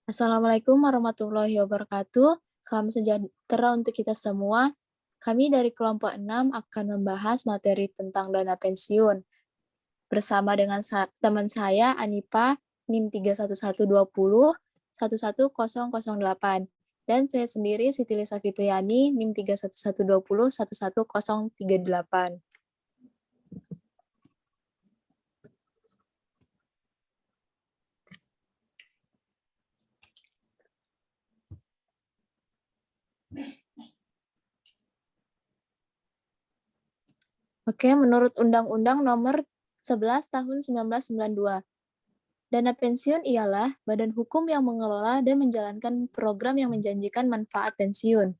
Assalamualaikum warahmatullahi wabarakatuh. Salam sejahtera untuk kita semua. Kami dari kelompok 6 akan membahas materi tentang dana pensiun. Bersama dengan teman saya, Anipa, NIM 31120-11008. Dan saya sendiri, Siti Lisa Fitriani, NIM 31120-11038. Oke, menurut Undang-Undang Nomor 11 Tahun 1992, dana pensiun ialah badan hukum yang mengelola dan menjalankan program yang menjanjikan manfaat pensiun.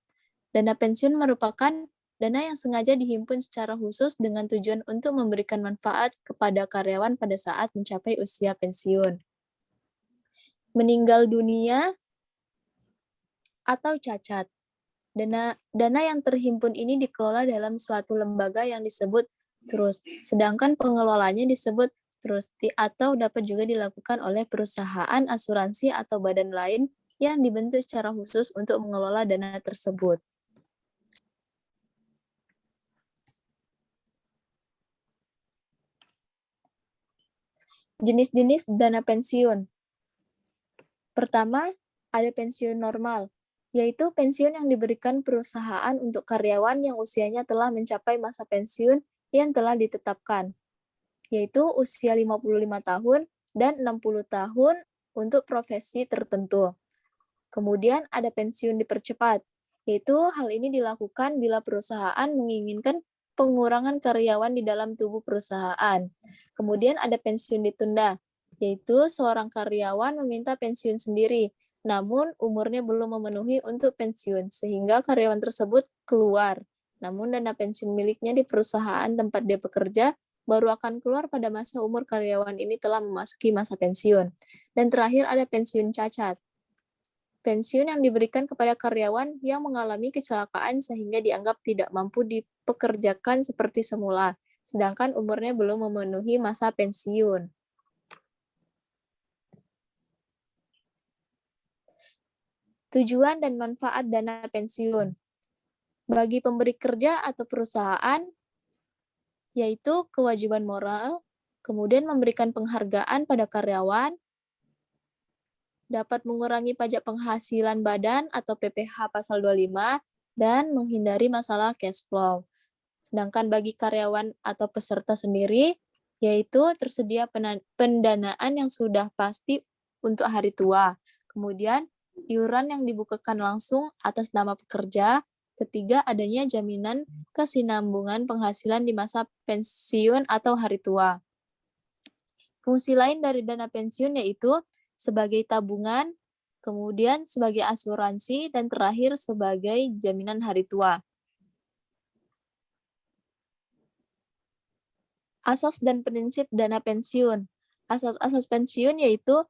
Dana pensiun merupakan dana yang sengaja dihimpun secara khusus dengan tujuan untuk memberikan manfaat kepada karyawan pada saat mencapai usia pensiun. Meninggal dunia atau cacat. Dana yang terhimpun ini dikelola dalam suatu lembaga yang disebut trust, sedangkan pengelolanya disebut trustee atau dapat juga dilakukan oleh perusahaan, asuransi, atau badan lain yang dibentuk secara khusus untuk mengelola dana tersebut. Jenis-jenis dana pensiun. Pertama, ada pensiun normal, yaitu pensiun yang diberikan perusahaan untuk karyawan yang usianya telah mencapai masa pensiun yang telah ditetapkan, yaitu usia 55 tahun dan 60 tahun untuk profesi tertentu. Kemudian ada pensiun dipercepat, yaitu hal ini dilakukan bila perusahaan menginginkan pengurangan karyawan di dalam tubuh perusahaan. Kemudian ada pensiun ditunda, yaitu seorang karyawan meminta pensiun sendiri, namun umurnya belum memenuhi untuk pensiun, sehingga karyawan tersebut keluar. Namun dana pensiun miliknya di perusahaan tempat dia bekerja baru akan keluar pada masa umur karyawan ini telah memasuki masa pensiun. Dan terakhir ada pensiun cacat. Pensiun yang diberikan kepada karyawan yang mengalami kecelakaan sehingga dianggap tidak mampu dipekerjakan seperti semula, sedangkan umurnya belum memenuhi masa pensiun. Tujuan dan manfaat dana pensiun. Bagi pemberi kerja atau perusahaan, yaitu kewajiban moral, kemudian memberikan penghargaan pada karyawan, dapat mengurangi pajak penghasilan badan atau PPh pasal 25, dan menghindari masalah cash flow. Sedangkan bagi karyawan atau peserta sendiri, yaitu tersedia pendanaan yang sudah pasti untuk hari tua. Kemudian, iuran yang dibukakan langsung atas nama pekerja. Ketiga, adanya jaminan kesinambungan penghasilan di masa pensiun atau hari tua. Fungsi lain dari dana pensiun yaitu sebagai tabungan, kemudian sebagai asuransi, dan terakhir sebagai jaminan hari tua. Asas dan prinsip dana pensiun. Asas-asas pensiun yaitu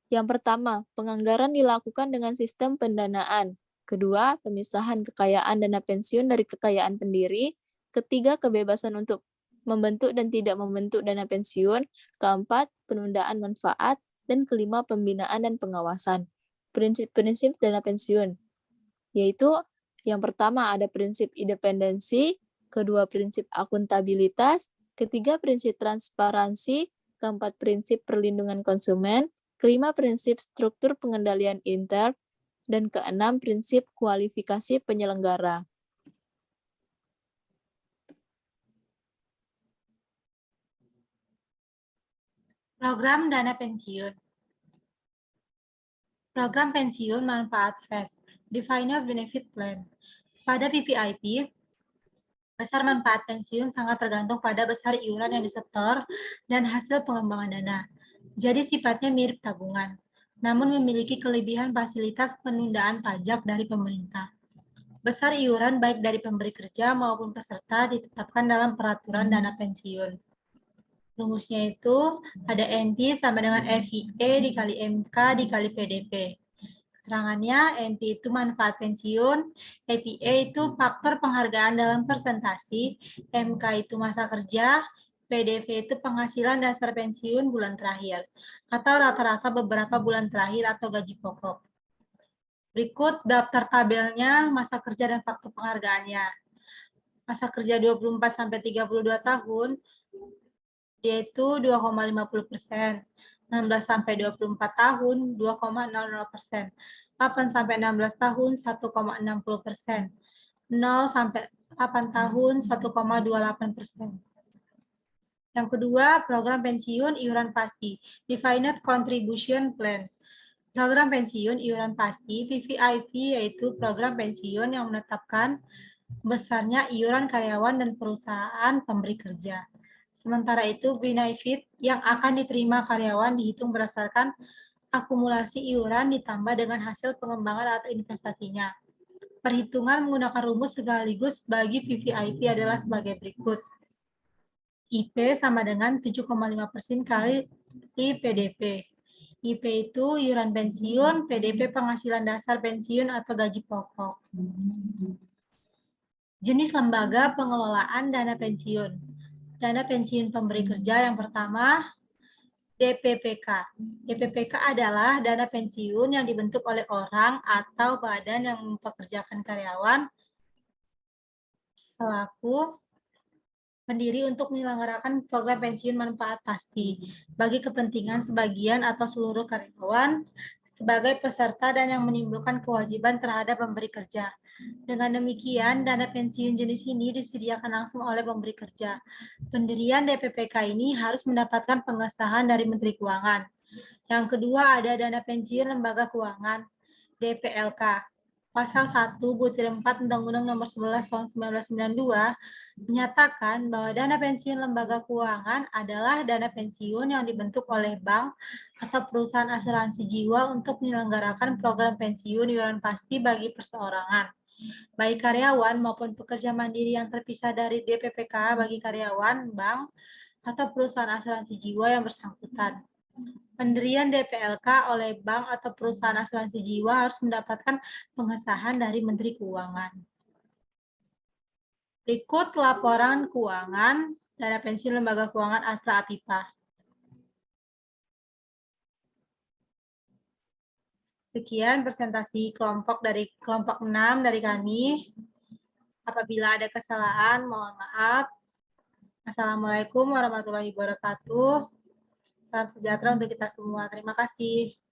yang pertama, penganggaran dilakukan dengan sistem pendanaan. Kedua, pemisahan kekayaan dana pensiun dari kekayaan pendiri. Ketiga, kebebasan untuk membentuk dan tidak membentuk dana pensiun. Keempat, penundaan manfaat. Dan kelima, pembinaan dan pengawasan. Prinsip-prinsip dana pensiun, yaitu yang pertama ada prinsip independensi, kedua prinsip akuntabilitas, ketiga prinsip transparansi, keempat prinsip perlindungan konsumen, kelima prinsip struktur pengendalian intern, dan keenam prinsip kualifikasi penyelenggara. Program dana pensiun. Program pensiun manfaat FES, Defined Benefit Plan. Pada VVIP, besar manfaat pensiun sangat tergantung pada besar iuran yang disetor dan hasil pengembangan dana. Jadi sifatnya mirip tabungan, namun memiliki kelebihan fasilitas penundaan pajak dari pemerintah. Besar iuran baik dari pemberi kerja maupun peserta ditetapkan dalam peraturan dana pensiun. Rumusnya itu ada MP sama dengan FIE dikali MK dikali PDP. Keterangannya, MP itu manfaat pensiun, FIE itu faktor penghargaan dalam persentase, MK itu masa kerja, PDV itu penghasilan dasar pensiun bulan terakhir, atau rata-rata beberapa bulan terakhir atau gaji pokok. Berikut daftar tabelnya masa kerja dan faktor penghargaannya. Masa kerja 24-32 tahun, yaitu 2,50%. 16-24 tahun, 2,00%. 8-16 tahun, 1,60%. 0-8 tahun, 1,28%. Yang kedua, program pensiun iuran pasti, Defined Contribution Plan. Program pensiun iuran pasti, PVIP, yaitu program pensiun yang menetapkan besarnya iuran karyawan dan perusahaan pemberi kerja. Sementara itu, benefit yang akan diterima karyawan dihitung berdasarkan akumulasi iuran ditambah dengan hasil pengembangan atau investasinya. Perhitungan menggunakan rumus sekaligus bagi PVIP adalah sebagai berikut. IP sama dengan 7,5% kali PDP. IP itu iuran pensiun, PDP penghasilan dasar pensiun atau gaji pokok. Jenis lembaga pengelolaan dana pensiun. Dana pensiun pemberi kerja yang pertama, DPPK. DPPK adalah dana pensiun yang dibentuk oleh orang atau badan yang mempekerjakan karyawan selaku pendiri untuk menyelenggarakan program pensiun manfaat pasti bagi kepentingan sebagian atau seluruh karyawan sebagai peserta dan yang menimbulkan kewajiban terhadap pemberi kerja. Dengan demikian, dana pensiun jenis ini disediakan langsung oleh pemberi kerja. Pendirian DPPK ini harus mendapatkan pengesahan dari Menteri Keuangan. Yang kedua ada dana pensiun lembaga keuangan, DPLK. Pasal 1 butir 4 Undang-Undang Nomor 11 Tahun 1992 menyatakan bahwa dana pensiun lembaga keuangan adalah dana pensiun yang dibentuk oleh bank atau perusahaan asuransi jiwa untuk menyelenggarakan program pensiun iuran pasti bagi perseorangan, baik karyawan maupun pekerja mandiri yang terpisah dari DPPK bagi karyawan, bank, atau perusahaan asuransi jiwa yang bersangkutan. Pendirian DPLK oleh bank atau perusahaan asuransi jiwa harus mendapatkan pengesahan dari Menteri Keuangan. Berikut laporan keuangan dana pensiun lembaga keuangan Astra Apipa. Sekian presentasi kelompok 6 dari kami. Apabila ada kesalahan, mohon maaf. Assalamualaikum warahmatullahi wabarakatuh. Salam sejahtera untuk kita semua. Terima kasih.